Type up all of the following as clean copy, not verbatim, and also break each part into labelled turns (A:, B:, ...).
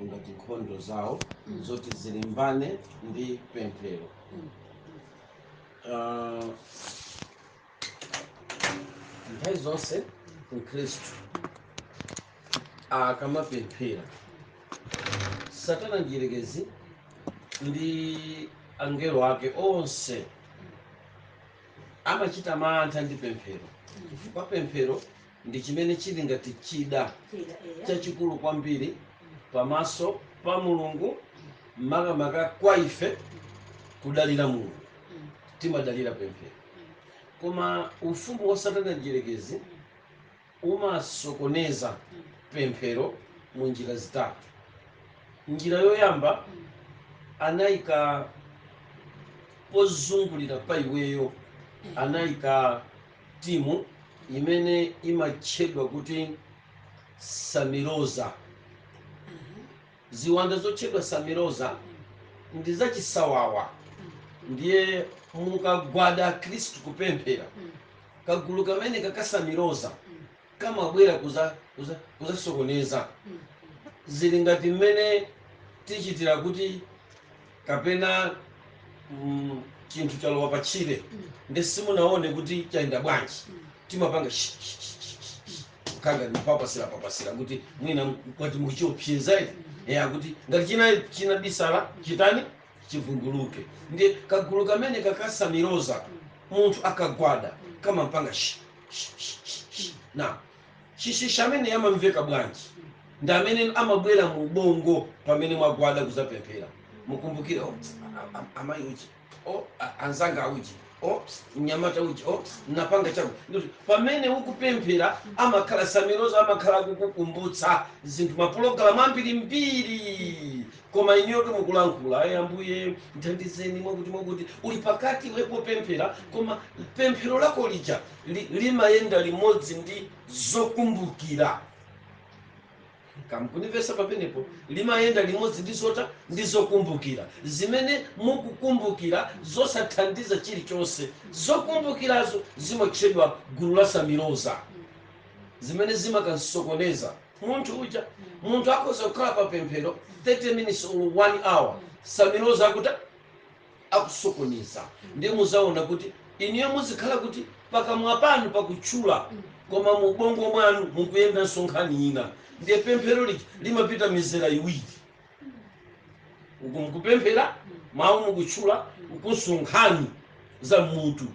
A: ngati nkhondo zawo zoti zilimbane ndi pemphero. Nthawi zonse mkhristu akamapemphera, Satana mdierekezi ndi angelo ake onse amachita mantha ndi pemphero, chifukwa pemphero ndi chimene chili ngati chida chachikulu kwambiri pamaso pa Mulungu, makamaka kwa ife kudalira Mulungu, timadalira pemphero. Koma ufumu wa Satana mdierekezi umasokoneza pemphero mu njira zitatu. Njira yoyamba, anayika pozungulira pa iweyo, anayika timu imene imatchedwa kuti Samiroza. Ziwanda zotchedwa Samiroza ndi zachisawawa, ndiye mukagwada Khristu kupemphera, kagulu kamene kakasamiroza kamabwera kuzasokoneza. Zili ngati mmene tichitira kuti kapena chinthu chalowa pachire ndi simunaone kuti chayenda bwanji, timapanga kanga nipapasira kuti mwina kwati muchiopseza kuti ngati chinabisala chitani chivumbuluke. Ndi kagulu kamene kakasamiroza munthu akagwada kamapanga na shishisha amene yamamveka bwanji ndi amene amabwera mu bongo pamene mwagwada kuzapemphera. Mukumbukire amayi uchi, anzanga uchi, mnyamata uchi, napanga chako. Pamene ukupemphera amakhala Samiroza, amakhala kukukumbutsa zinthu, mapulogalamu ambiri, koma inyoto mukulankhula Ambuye nthandizeni mwakuti uli pakati wepopemphera, koma pemphero lako lija limayenda limodzi ndi zokumbukira. Kamkunivesa pamenepo, limayenda limodzi ndi zokumbukira zimene mukukumbukira zosathandiza chilichonse. Zokumbukirazo zimatchedwa gulu la Samiroza, zimene zimakansokoneza munthu uja. Munthu akhoza kukhala pa pemphero 30 minutes or 1 hour, Samiroza akusokoneza. Ndiye muzaona kuti iniyo muzikhala kuti pakamwa panu pakutchula, koma mu bongo mwanu mukuyenda nsonkhani ina. Ndiye pemphero limapita mizera iwiri, uku mukupemphera mawu mukutchula, uku nsonkhani za mutu.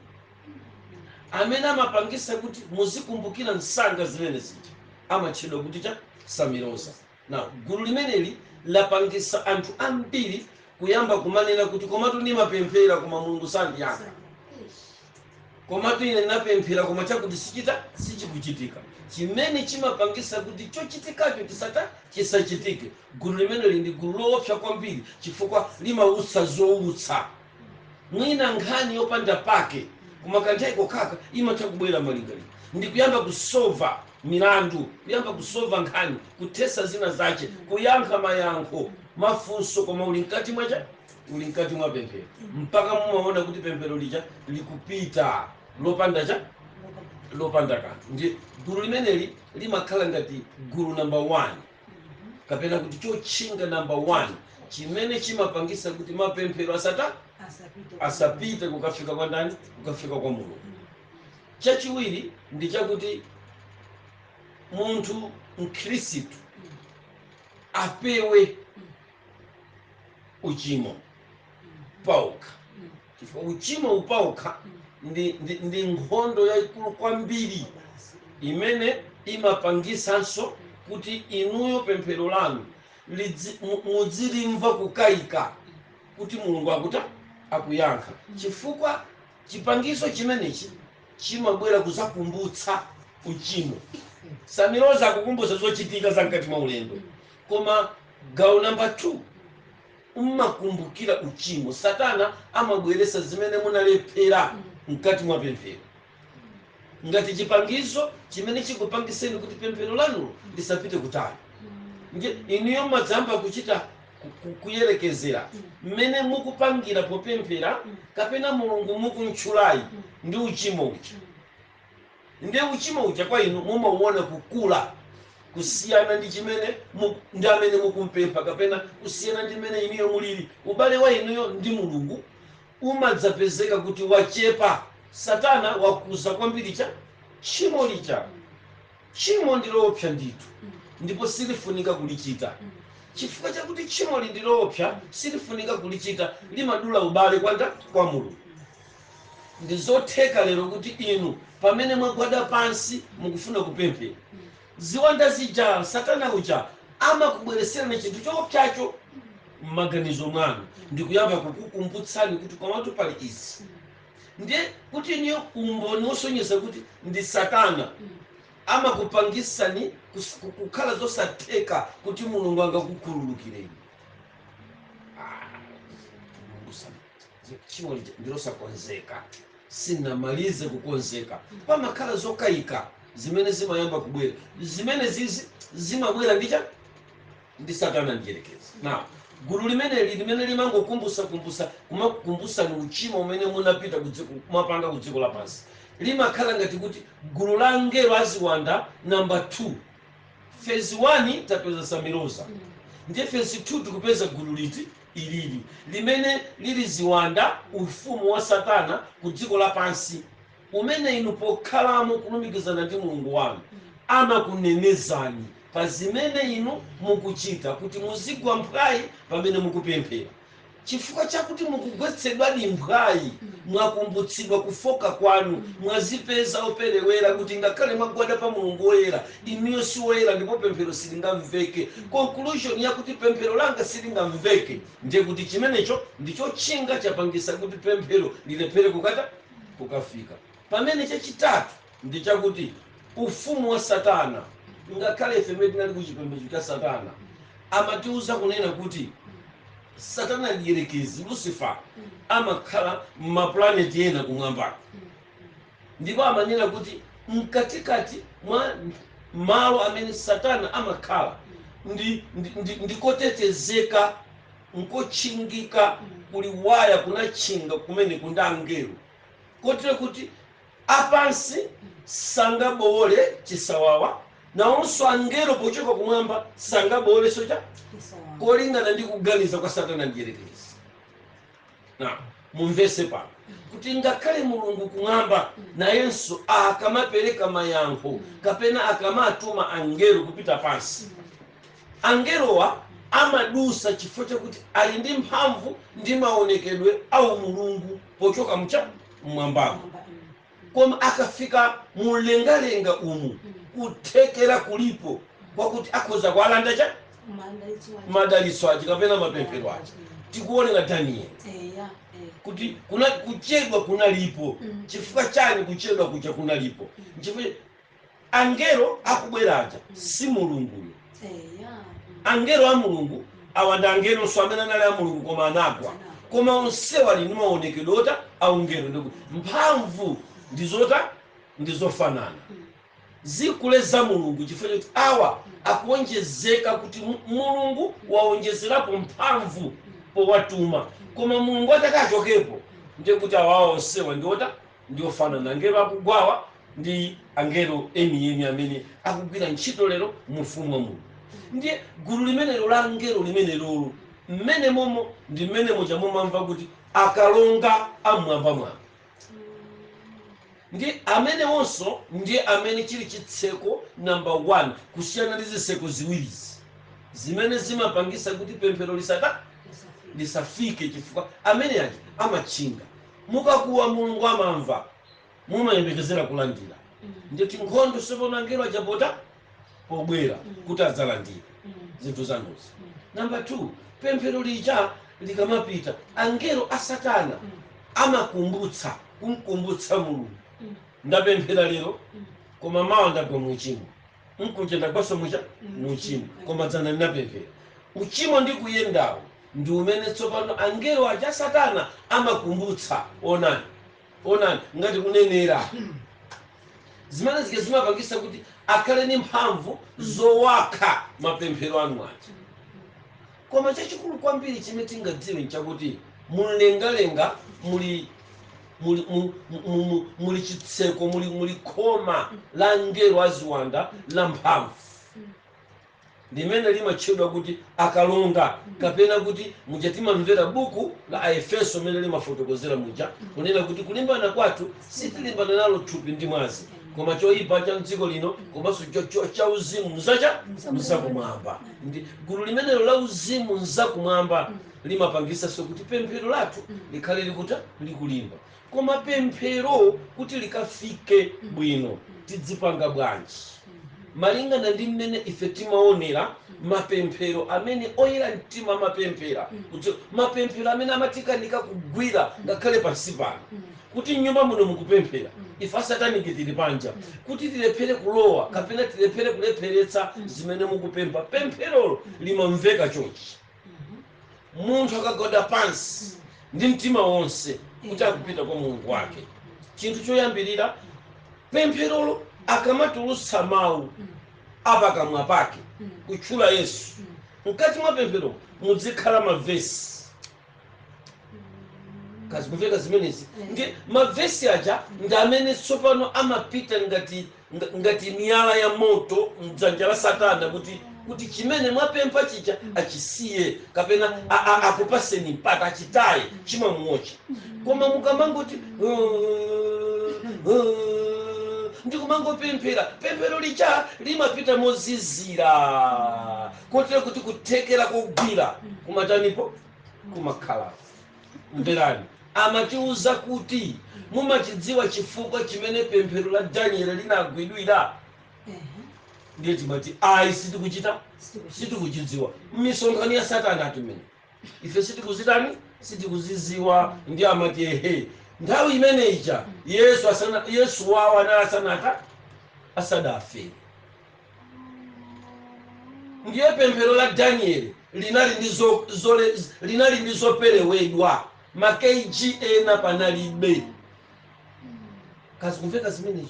A: Amene amapangisa kuti muzikumbukira nsanga zimene zija amatchedwa kuti cha Samiroza. Na gulu limeneli lapangisa anthu ambiri kuyamba kumanena kuti komatu ndimapemphera koma Mulungu sandiyankha, komatu ine ndinapemphera koma chakuti sichikuchitika. Chimene chimapangisa kuti chochitikacho chisachitike. Gulu limeneli ndi gulu loopsa kwambiri, chifukwa limautsa zoutsa. Mwina nkhani yopanda pake, koma kanthawi kokaka imatha kubwera malingaliro, ndi kuyamba kusova milandu, kuyamba kusova nkhani, kuthesa zina zache, kuyankha mayankho, mafunso, koma uli mkati mwa pemphero, mpaka mumaona kuti pemphero lija likupita lopanda kanthu. Ndi gulu limeneli limakhala ngati gulu number 1, kapena kuti chotchinga number 1, chimene chimapangisa kuti mapemphero asapite kukafika kwa ndani, kukafika kwa Mulungu. Chachiwiri ndi chakuti munthu mkhristu apewe uchimo pauka, chifukwa uchimo upauka ndi nkhondo yaikulu kwambiri imene imapangisanso kuti inuyo pemphero lanu mudzilimva kukayika kuti Mulungu akuyankha, chifukwa chipangiso chimenechi chimabwera kuzakumbutsa uchimo. Samiroza akukumbutsa zochitika za mkati mwa ulendo, koma gawo number 2 umakumbukira uchimo. Satana amabweresa zimene munalephera mkati mwa pemphero ngati chipangizo chimene chikupangiseni kuti pemphero lanulo lisapite kutali. Nje iniyo madzamba kuchita kuyerekezera mmene mukupangira popemphera kapena Mulungu mukuntchulayi ndi uchimo uja. Ndiye uchimo uja kwa inu mumauona kukula kusiyana ndi chimene ndi amene mukumpempha kapena kusiyana ndi mmene inuyo mulili. Ubale wa inuyo ndi Mulungu umadzapezeka kuti wachepa. Satana wakuza kwambiri tchimo lija. Tchimo ndiloopsa ndithu ndipo silifunika kulichita. Chifukwa chakuti tchimo ndiloopsa silifunika kulichita, limadula ubale kwa Mulungu. Ndi zotheka lero kuti inu pamene mwagwada pansi mukufuna kupemphera, ziwanda zija Satana uja amakubwereserani chinthu choopsacho m'maganizo mwanu, ndikuyamba kukukumbutsani kuti komatu pali izi. Ndiye kuti niyo umboni wosonyeza kuti ndi Satana amakupangisani kukhala zosatheka kuti Mulungu angakukhululukireni. Tchimo ndilosakonzeka, sinamalize kukonzeka. Pamakhala zokayika zimene zimayamba kubwera, zimene zimabwera ndi Satana ndiyerekeza. Now gulu limene limangokumbusani uchimo umene munapita kumapanga ku dziko lapansi, limakhala ngati kuti gulu la angelo aziwanda namba 2. Phase 1 tapeza Samiroza, ndiye phase 2 tikupeza gulu ilili limene lili ziwanda, ufumu wa Satana ku dziko lapansi, umene inu pokhalamo kulumikizana ndi Mulungu wanu amakunenezani pa zimene inu mukuchita kuti muzigwa mphwayi pamene mukupemphera. Chifukwa chakuti mukugwetsedwa ndi mphwayi, mwakumbutsidwa kufoka kwanu, mwazipeza operewera kuti ngakhale mwagwada pa Mulungu woyera, inuyo si woyera ndipo pemphero silingamveke. Conclusion yakuti pemphero langa silingamveke ndiye kuti chimenecho ndicho chinga chapangisa kuti pemphero lilephere kukafika. Pamene chachitatu ndi chakuti ufumu wa Satana, ngakhale ife mmene tinali kuchipembedzo cha Satana, amatiuza kunena kuti Satana ndiyerekezi Lucifer amakhala m'maplaneti ena kumwambako, ndipo amanena kuti mkatikati mwa malo amene Satana amakhala ndikotetezeka, nkochingika, kuli waya kunachinga kumene kunda angelo, kotero kuti apansi sangabowole chisawawa, nawonso angelo pochoka kumwamba sangabowole socha kolingana ndi kuganiza kwa Satana ndiyerekezi. Na mumvese pano kuti ngakhale Mulungu kumwamba nayenso akamapereka mayankho kapena akamatuma angelo kupita pansi, angelowa amadusa chifukwa chakuti ali ndi mphamvu ndi maonekedwe au Mulungu pochoka mmwambamo. Koma akafika mulengalenga umu kuthekera kulipo kwakuti akhoza kuwalanda madalitso ache kapena mapemphero ache. Tikuonera Daniel kuti kuchedwa kunalipo. Chifukwa chani kuchedwa kuja kunalipo? Chifukwa angelo akubweraja si Mulunguyo. Angelo a Mulungu awanda angelo so amene anali a Mulungu koma anagwa, koma onsewa ali ndi maonekedwe ota aungelo, ndikuti mphamvu ndizofanana zikuleza Mulungu. Chifukwa kuti awa akuonjezeka kuti Mulungu waonjezerapo mphamvu powatuma, koma Mulungu atakachokepo ndiye kuti awawa onsewa ndiofanana. Angelo akugwawa ndi angelo enieni amene akugwira ntchito lero mu ufumu wa Mulungu. Ndiye gulu limenelo la angelo limenelolo mmene momo ndi mmene moja mumamva kuti akalonga amwambamwamba. Ndi amene wonso ndiye amene chili chitseko namba 1 kusiyana ndi zitseko ziwirizi zimene zimapangisa kuti pemphero lisafike. Chifukwa amene aja amachinga, mukakuwa Mulungu amamva, mumayembekezera kulandira. Ndiye tinkhondo sepona angelo ajapota pobwera kuti adzalandira zinthu zanuzi. Namba 2, pemphero lija likamapita, angelo a Satana amakumbutsa Mulungu. Ndapemphera lero koma mawa ndagwa muchimo, nkuja ndagwaso muchimo, koma dzana ndinapemphera. Uchimo ndi kuyendawo ndi umene tsopano angelo aja Satana amakumbutsa. Onani ngati kunenera zimene zike zimapangisa kuti akhale ni mphamvu zowakha mapemphero anu aja. Koma chachikulu kwambiri chimene tingadziwe nchakuti mulengalenga muli chitseko, muli khoma la angelo aziwanda la mphamvu. limene limatchedwa kuti akalonga kapena kuti mujatima mvera buku la Aefeso mene limafotokozera muja kunena kuti kulimbana kwathu sitilimbana nalo thupi ndi mwazi koma choyipa cha mdziko lino komanso cha uzimu nzakumwamba. Ndi gulu limenelo la uzimu nzakumwamba limapangisa so kuti pemphero lathu likhale likuta likulimba. Koma pemphero kuti likafike bwino tidzipanga bwanji malingana ndi mmene ife timaonera mapemphero amene oyera mtima mapemphera kuti mapemphero amene amatikanika kugwira ngakhale pansi pano kuti nyumba muno mukupemphera ife asataniki tili panja kuti tilephere kulowa kapena tilephere kulepheretsa zimene mukupempha. Pempherolo limamveka chonchi munthu akagoda pansi ndi mtima wonse kuti akupita kwa Mulungu wake. Chinthu choyambirira pempherolo akamatulutsa mawu apakamwa pake kutchula Yesu mkati mwa pemphero muzikhala mavesi kazimveka zimenezi ndi mavesi aja ndi amene tsopano amapita ngati miyala ya moto mdzanja la Satana kuti chimene mwapempha chicha achisiye kapena akupaseni mpata achitaye chimamuocha. Koma mukamangoti ndikumangopemphera pemphero licha limapita mozizira kotera kuti kuthekera kogwira kumatanipo kumakhala. Mverani amatiuza kuti mumachidziwa chifukwa chimene pemphero la Daniel linagwidwira ndiye timati ayi sitikuchidziwa. Misonkhano ya Satana atumene ife sitikuziziwa. Ndi amati ehe nthawi imene ija Yesu wawo anali asadafe. Ndiye pemphero la Daniel linali ndi zoperewedwa makeiji ena panalibe. Kazikumveka zimenezo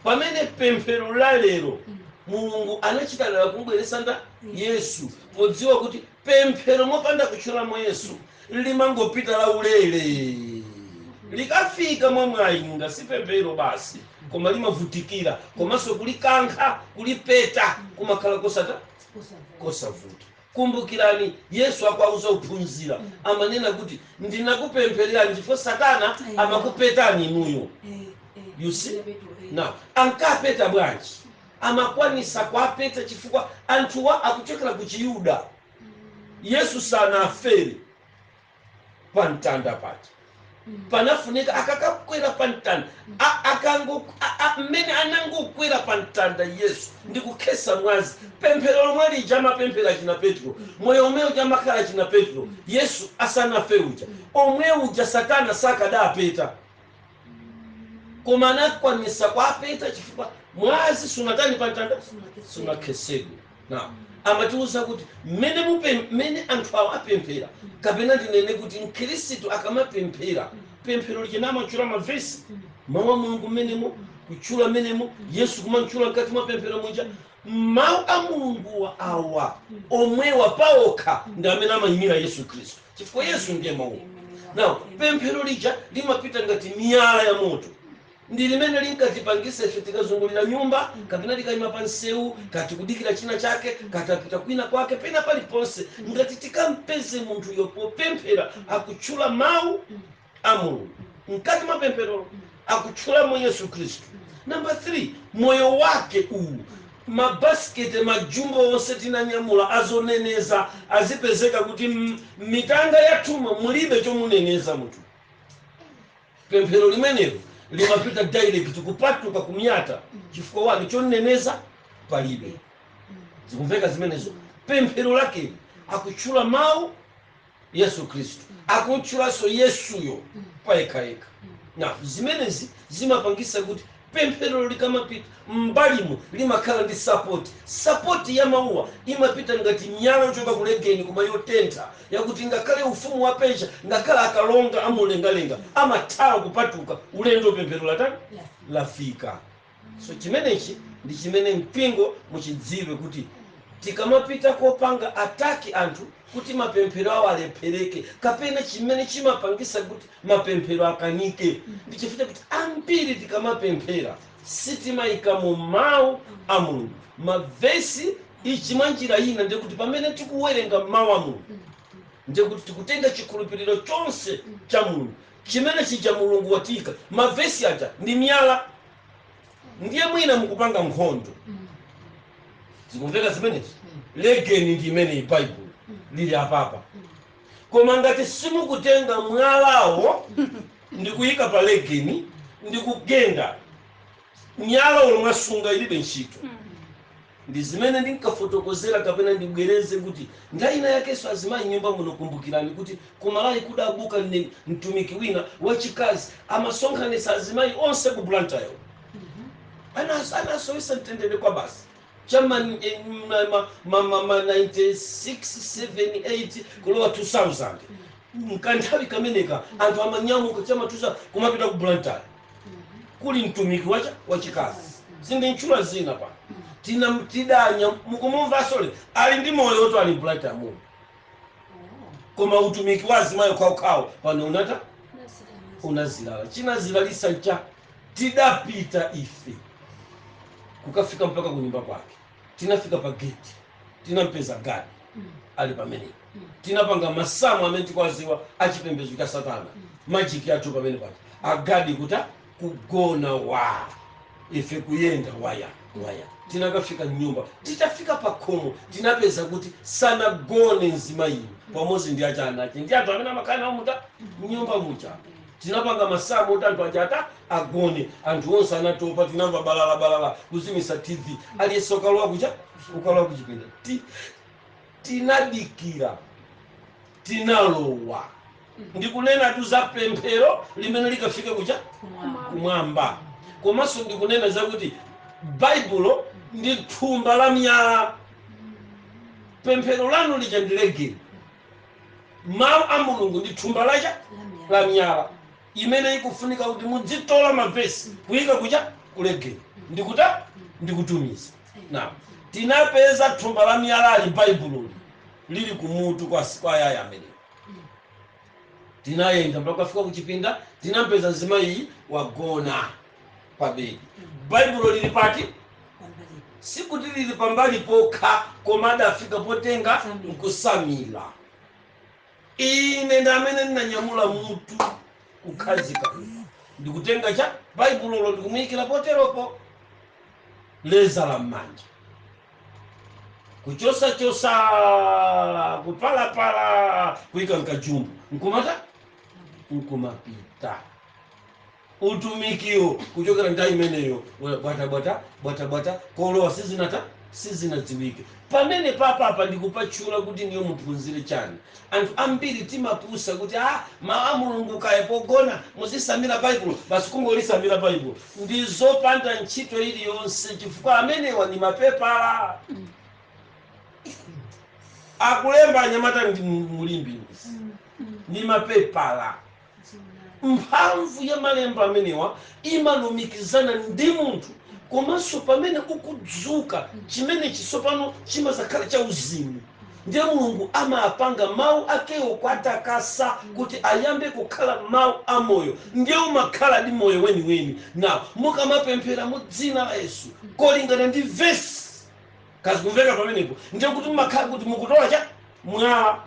A: pamene pemphero la lero Mulungu anachitala kubweretsa Yesu podziwa kuti pemphero mopanda kutchulamo Yesu limangopita la ulere likafika mwamwayinga si pemphero basi koma limavutikira komanso kulikankha kulipeta kumakhala kosavuta. Kumbukirani Yesu akwauza ophunzira amanena kuti ndinakupemphererani ndipo Satana amakupetani inuyo. You see? Now ankapeta bwanji amakwanisa kwapeta chifukwa anthuwa akuchokera ku Chiyuda. Yesu sanafere pamtanda pati panafunika akakakwera pamtanda mmene anangokwera pamtanda Yesu ndikukhesa mwazi. Pemphero lomwe lija mapemphera china Petro moyo omwe uja makhala china Petro Yesu asanafe uja omwe uja Satana sakadapeta koma anakwanisa kwapeta chifukwa mwazi sunatani pamtanda sunakhesedwa. Now amatiuza kuti mmene anthu awo apemphera kapena ndinene kuti Mkhristu akamapemphera pemphero lichinamatchula mavesi mawu a Mulungu mmenemo kutchula mmenemo Yesu kumantchula mkati mwa pemphero muja mawu a Mulungu awa omwewa paokha ndi amene amayimira Yesu Khristu chifukwa Yesu ndiye mawu. Now pemphero lija limapita ngati miyala ya moto ndi limene linkatipangisa ife tikazungulira nyumba kapena tikayima pa nsewu kati kudikira china chake katapita kwina kwake pena paliponse ngati tikampeze munthu yopopemphera akutchula mawu a Mulungu mkati mwa pemphero akutchulamo Yesu Khristu. Number 3 moyo wake uwu mabasikete majumbo onse tinanyamula azoneneza azipezeka kuti mitanga yatuma mulibe chomuneneza munthu. Pemphero limenelo limapita direct kupatuka kumyata chifukwa wake choneneza palibe. Zikumveka zimenezo. Pemphero lake akutchula mawu Yesu Khristu akutchulanso Yesuyo paekhaekha. Na zimenezi zimapangisa kuti pemphero likamapita mbalimo limakhala ndi support ya mawuwa imapita ngati miyala yochoka kulegeni koma yotentha yakuti ngakhale ufumu wa Persia ngakhale akalonga amulengalenga amathawa kupatuka ulendo pemphero latani lafika. So chimenechi ndi chimene mpingo muchidziwe kuti tikamapita kopanga ataki anthu kuti mapemphero awo alephereke kapena chimene chimapangisa kuti mapemphero akanike ndi chifukwa kuti ambiri tikamapemphera sitimayika mu mawu a Mulungu mavesi ichi mwanjira ina ndekuti pamene tikuwerenga mawu a Mulungu ndekuti tikutenga chikhulupiriro chonse cha Mulungu chimene chija Mulungu watika mavesi aja ndi miyala ndiye mwina mukupanga nkhondo zikumveka zimenezi legeni ndi imene iBhayibuli lili apapa koma ngati simukutenga mwalawo ndikuyika pa legeni ndikugenda myala olomwasunga ilibe ntchito ndi zimene ndinkafotokozera kapena ndibwereze kuti ndaina yakenso azimayi nyumba muno kumbukirani kuti kumalayi kudabuka mtumiki wina wachikazi amasonkhanitsa azimayi onse ku Blantyre anasowesa mtendere kwa basi chama 96 7 8 kulowa 2000 mkanthawi kameneka anthu amanyamuka chama tuza kumapita ku Blantyre kuli mtumiki wachikazi sindinchula zina pa tidanya mukumumva sole ali ndi moyo woto ali Blantyre mu koma utumiki wa azimayi kwawo pano unazilala chinazilalisa cha tidapita ife kukafika mpaka kunyumba kwake tinafika pa gate tinampeza gadi ali pamene tinapanga masamu amene tikwaziwa achipembedzo cha Satana majiki athu pamene pati agadi kuta kugona wa ife kuyenda waya tinakafika nyumba titafika pa khomo tinapeza kuti sanagone mzimayi pamodzi ndi achana ake ndi anthu amene amakhala nawo muta nyumba mucha tinapanga masamu kuti anthu achata agone anthu onse anatopa tinamva balala kuzimisa TV aliyense ukalowa kuchipinda tinadikira tinalowa ndikunena tu za pemphero limene likafika kucha kumwamba komanso ndikunena zakuti Baibulo ndi thumba la miyala pemphero lanu lija ndilegeni mawu a Mulungu ndi thumba la miyala imene ikufunika kuti mudzitola mavesi kuyika kucha kulegeni ndikutumiza na tinapeza thumba la miyala ali Baibulo lili kumutu kwa yaya amene tinayenda mpaka kufika kuchipinda tinampeza mzimayi wagona pa bedi Baibulo lili pati sikuti lili pambali pokha koma adafika potenga nkusamila ine ndamene ndinanyamula mutu kukhazika ndikutenga cha Baibulo lo ndikumuyikira poteropo leza la mmanja kuchosa kupalapala kuyika mkajumbu nkumapita utumikio kuchokera ndai imeneyo bwata kolowa sizinadziwike pamene papa ndikupachula kuti niyo muphunzire chani anthu ambiri timapusa kuti mawu a Mulungu kaya pogona muzisamira Baibulo basi kungolisamira Baibulo ndizopanda ntchito iliyonse chifukwa amenewa ni mapepala akulemba anyamata ndi mulimbi ni mapepala mphamvu ya malemba amenewa imalumikizana ndi munthu komanso pamene ukudzuka chimene chisopano chimazakhala cha uzimu ndiye Mulungu amapanga mawu akewo kwatakasa kuti ayambe kukhala mawu a moyo ndiye umakhala ndi moyo weniweni na mukamapemphera mu dzina la Yesu kolingana ndi vesi kazikumveka pamenepo ndiye kuti mumakhala kuti mukutola cha mwa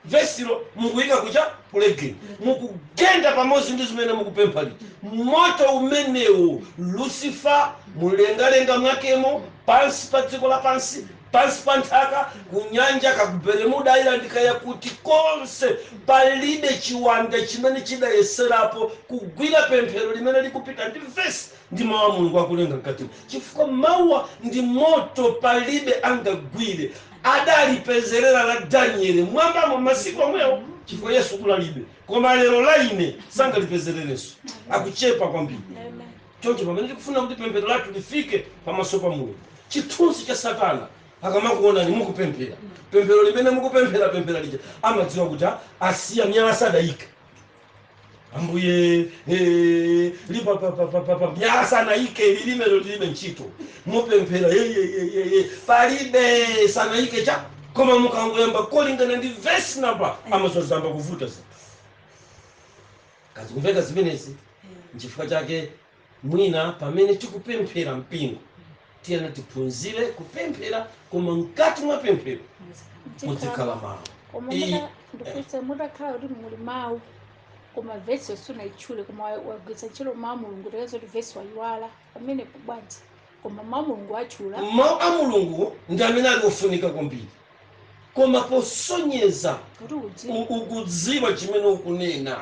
A: vesilo mukuyika kucha kulegeni mukugenda pamodzi ndi zimene mukupempha liti moto umenewo Lucifer mulengalenga mwakemo pansi pa dziko lapansi pansi pa nthaka kunyanja kakuberemuda ilandikaya kuti konse palibe chiwanda chimene chidayeserapo kugwira pemphero limene likupita ndi vesi ndi mawu a Mulungu akulenga mkatimo chifukwa mawuwa ndi moto palibe angagwire adalipezerera la Danieli mwambamo masiku omwewo chifukwa Yesu kulalibe koma lero laine sangalipezererenso akuchepa kwambiri choncho pamene tikufuna kuti pemphero lathu lifike pamaso pa Mulungu chithunzi cha Satana akamakuona ni mukupemphera pemphero limene mukupemphera lija amadziwa kuti asiya miyala sadayika ambuye miyala sanayike lilimelo lilibe ntchito mupemphera palibe sanayike cha koma mukangoyamba kolingana ndi vesi namba amazozamba kuvuta za kazikumveka zimenezi nchifukwa chake mwina pamene tikupemphera mpingo tiyana tiphunzire kupemphera koma mkati mwa pemphero muzikhala mawu.
B: Ndikuisa mutakhala kuti muli mawu koma vesi yosuna ichule koma wagwisa ntchito mawu Mulungu tekezo kuti vesi wayiwala pamene kubwanji koma mawu Mulungu achula.
A: Mawu a Mulungu ndi amene ali ofunika kwambiri koma posonyeza ukudziwa chimene ukunena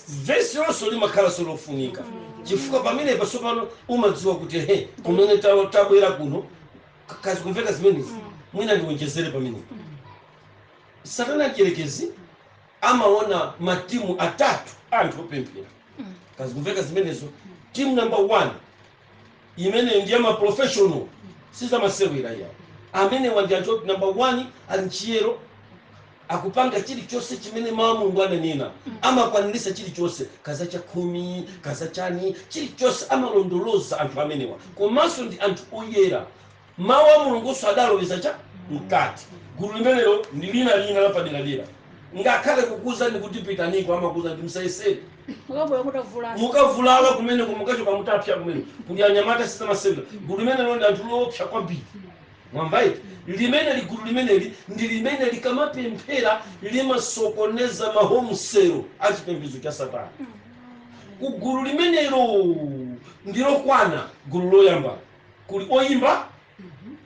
A: vesi lonso limakhala solofunika chifukwa pamene pasopano umadziwa kuti kumene tabwera kuno kazi kumveka zimenezi mwina ndiwonjezere pamene. Satana achiyerekezi amaona matimu atatu anthu opemphera kazi kumveka zimenezo. Team number 1 imene ndiye ma professional sizamasewera yawo amene wandi anthu number 1 ali nchiyero akupanga chilichonse chimene mawu Mulungu ananena amakwaniritsa chilichonse kaza cha 10 kaza chani chilichonse amalondoloza anthu amenewa komanso ndi anthu oyera mawu a Mulungu sadaloweza cha mkati. Gulu limenelo ndi lina lapaderadera ngakhale kukuza ndi kuti pitaniko amakuza ndi msayesere mukavulala kumene kumukachoka mutapsa kumene kuti anyamata sizamasewera. Gulu limenelo ndi anthu loopsa kwambiri mwamvaiti limene ligulu limeneli ndi limene likamapemphera limasokoneza mahomsero achipembedzo cha Satana. Kugulu limenelo ndilokwana gulu loyamba kuli oyimba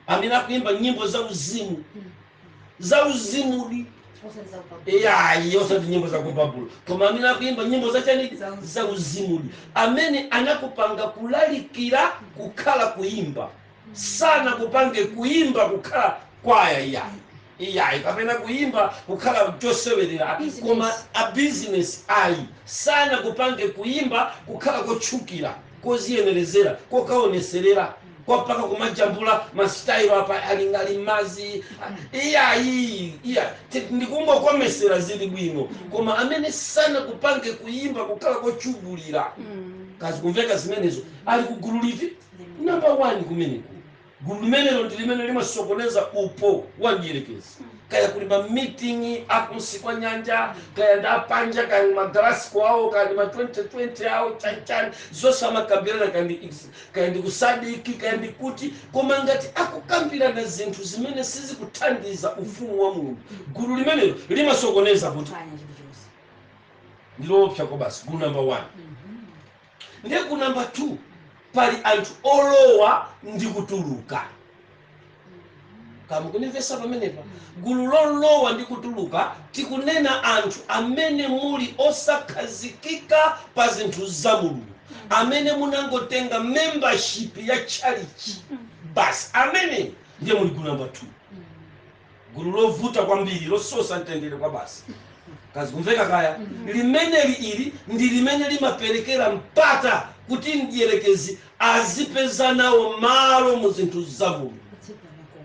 A: amene akuimba nyimbo za uzimu osati nyimbo za kubabulo koma amene akuimba nyimbo zachani za uzimu amene anakupanga kulalikira kukhala kuimba sana kupange kuimba kukhala kwaya iyayi kapena kuimba kukhala chosewerera koma a business ayi sana kupange kuimba kukhala kochukira koziyenerezera kokaoneserera kwapaka kumajambula mastyle apa alingali mazi iyayi ndikungokomesera zili bwino koma amene sana kupange kuimba kukhala kochugulira kazi kumveka zimenezo ali kugulu lipi number 1 kumeneko. Gulu limenelo ndi limene limasokoneza upo wandiyerekezi kaya kuli ma meeting akunsi kwa nyanja kaya ndapanja kaya magalasi kwawo kaya ma 2020 awo chani zonse amakambirana kaya ndi kusadiki kaya ndi kuti koma ngati akukambirana zinthu zimene sizikuthandiza ufumu wa Mulungu gulu limenelo limasokoneza kuti ndilopsa kwa basi. Gulu number 1 ndiye gulu number 2 pali anthu olowa ndi kutuluka. Kama kunimvesa pamenepa gulu lolowa ndi kutuluka tikunena anthu amene muli osakhazikika pa zinthu za Mulungu amene munangotenga membership ya church basi amene ndiye muli gulu number 2. Gulu lovuta kwambiri lososa mtendere kwa basi kazi kumveka kaya limeneli ili ndi limene limaperekera mpata kuti ndiyerekezi azipeza nawo malo mu zinthu za Mulungu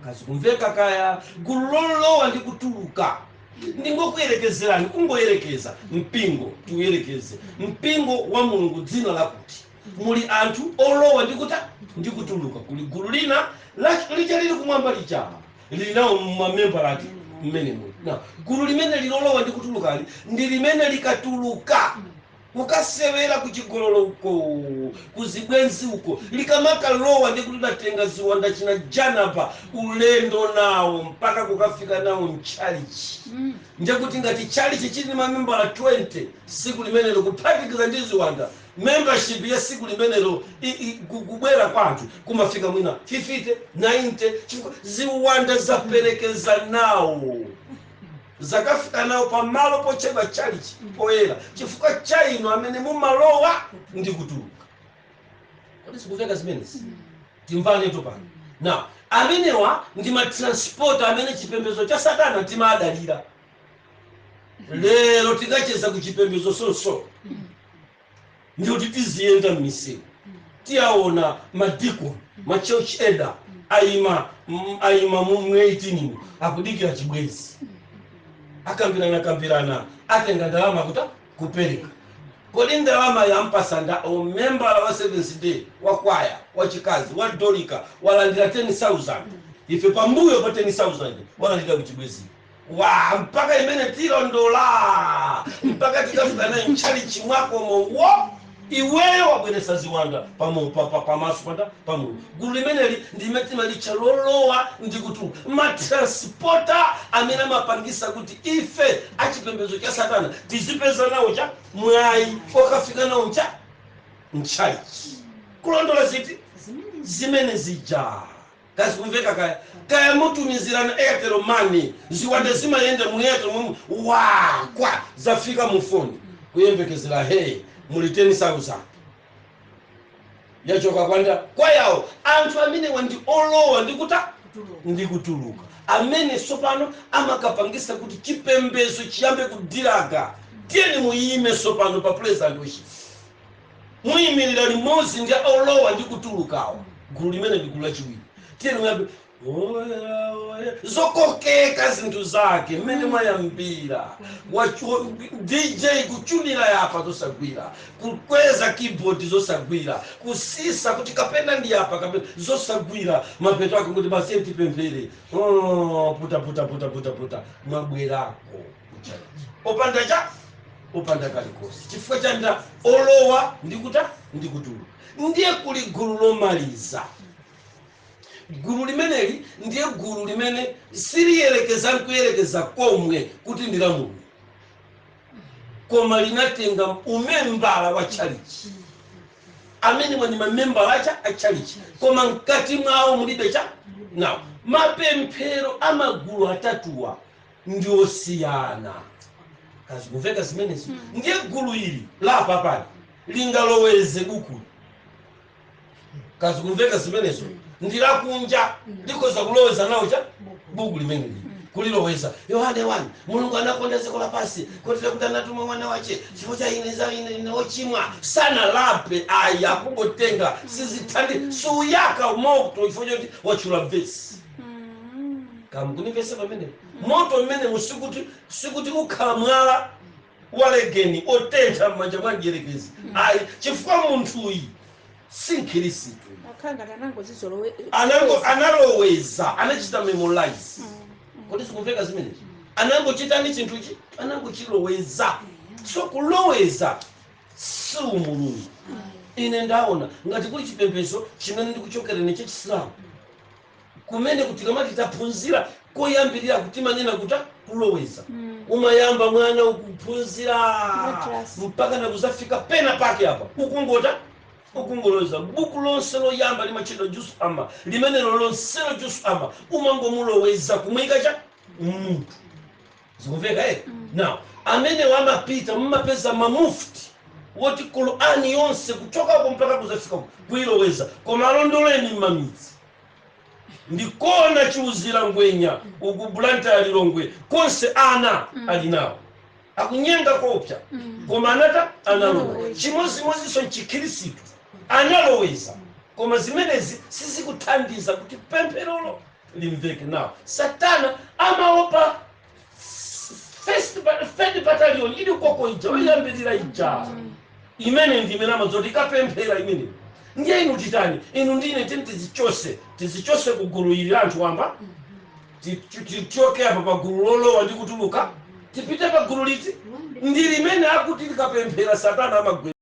A: kazi kumveka kaya. Gulu lolowa ndi kutuluka ndingokuyerekezerani kungoyerekeza mpingo tiuyerekeze mpingo wa Mulungu dzina lakuti muli anthu olowa ndi kutuluka. Kuli gulu lina licha lili kumwamba licha linawo mamemba lati mmene muli na gulu limene lilolowa ndi kutulukali ndi limene likatuluka ukasewera kuchigololo uko kuzibwenzi uko likamaka lowa ndi kuti latenga ziwanda china janapa ulendo nawo mpaka kukafika nawo mchalichi ndekuti ngati chalichi chili mamembala 20 siku limenelo kuphatikiza ndi ziwanda membership ya siku limenelo kubwera kwanthu kumafika mwina 50 90 ziwanda zaperekeza nawo zakafika nawo pamalo pochedwa chalichi poyera chifukwa cha ino amene mumalowa ndi kutuluka. Kodi sikuveka zimenezi timvane topano na amenewa ndi matransport amene chipembedzo cha Satana timadalira lero tikacheza kuchipembedzo sonso ndikuti tiziyenda m'misewu tiyaona madikoni ma church elder ayima mu 18 akudikira chibwezi akambirana atenga ndalama kupereka. Kodi ndalama yampasanda omembala wa Seventh Day wa kwaya wa chikazi wa Dorika walandira 10,000 ife pambuyo pa 10,000 walandira kuchibwezi mpaka imene tilondola mpaka tikafika na nchali chimwako mongo iweyo wabweresa ziwanda pamaso pa Mulungu. Gulu limeneli ndimetima lichalolowa ndikutuluka matransporta amene amapangisa kuti ife achipembedzo cha Satana tizipeza nawo cha mwayi okafika nawo cha mchalichi kulondola ziti zimene zija kasi kumveka kaya mutumizirana Airtel Money ziwanda zimayenda mu Airtel kwa zafika mu foni kuyembekezera hey muli 10,000 yachoka kwanda kwa yawo anthu amene wandi olowa ndikutuluka amene sopano amakapangisa kuti chipembezo chiyambe kudilaga. Tiyeni muyime sopano pa president worship muyimirira limodzi ndi olowa ndikutulukawo. Gulu limene ndi gulu lachiwiri. Tiyeni muyambe zokokeka zinthu zake mmene mayambira DJ kuchunira yapa zosagwira kukweza keyboard zosagwira kusisa kuti kapena ndi yapa kapena zosagwira mapeto ake kuti basi tipemphere puta mabwerako opanda kalikosi chifukwa chanda olowa ndikutuluka. Ndiye kuli gulu lomaliza. Gulu limeneli ndiye gulu limene siliyelekeza nkuyelekeza komwe kuti ndila Mulungu koma linatenga umembala wa chalichi amene mwani mamembala a chalichi koma mkati mwawo mulibe cha nawo mapemphero amagulu atatuwa ndi osiyana. Kazi kumveka zimenezi ndiye gulu ili lapa pali lingaloweze buku. Kazi kumveka zimenezo ndilakunja likoza kuloweza nawo cha buku limeneli kuliloweza. Yohane 1 Mulungu anakonda dziko lapansi kotero kuti anatuma mwana wache chifukwa cha ine ochimwa sana lape aya kungotenga sizithandi suyaka moto chifukwa choti wachula vesi kamkunivesa pamene moto mmene musikuti ukhala mwala walegeni otentha m'manja mwa njerekezi ayi chifukwa munthuyi si Khristu analoweza anachita memorize kodi sikumveka zimenezi anangochitani chinthuchi anangochiloweza. So kuloweza si umulungu. Ine ndaona ngati kuli chipembedzo chimene ndikuchokereni cha Chisilamu kumene kuti kamati taphunzira koyambirira kuti manena kuta kuloweza umayamba mwana ukuphunzira mpaka na kuzafika pena pake hapa ukungoloza buku lonse loyamba limachedwa jusu amba limene lonselo jusu amba umangomuloweza kumwika cha munthu. Zikumveka now amene wamapita mumapeza mamufti woti Qur'ani yonse kuchoka mpaka kuzafika kuiloweza koma alondoleni mmamidzi ndikona chiuzira ngwenya ukubulanta alilongwe konse ana alinawo akunyenga kopya koma anata analowa chimodzimodzi so Chikhristu analoweza koma zimenezi sizikuthandiza kuti pempherolo limveke. Nawo Satana amaopa first battalion ili koko ija oyambirira ija imene ndimene amazoti kapemphera imene ndiye inu titani inu ndine tizichose kugulu ili anthu wamba tichoke apa pagulu lolowa ndi kutuluka tipite pagulu liti ndi limene akuti likapemphera Satana amagwera.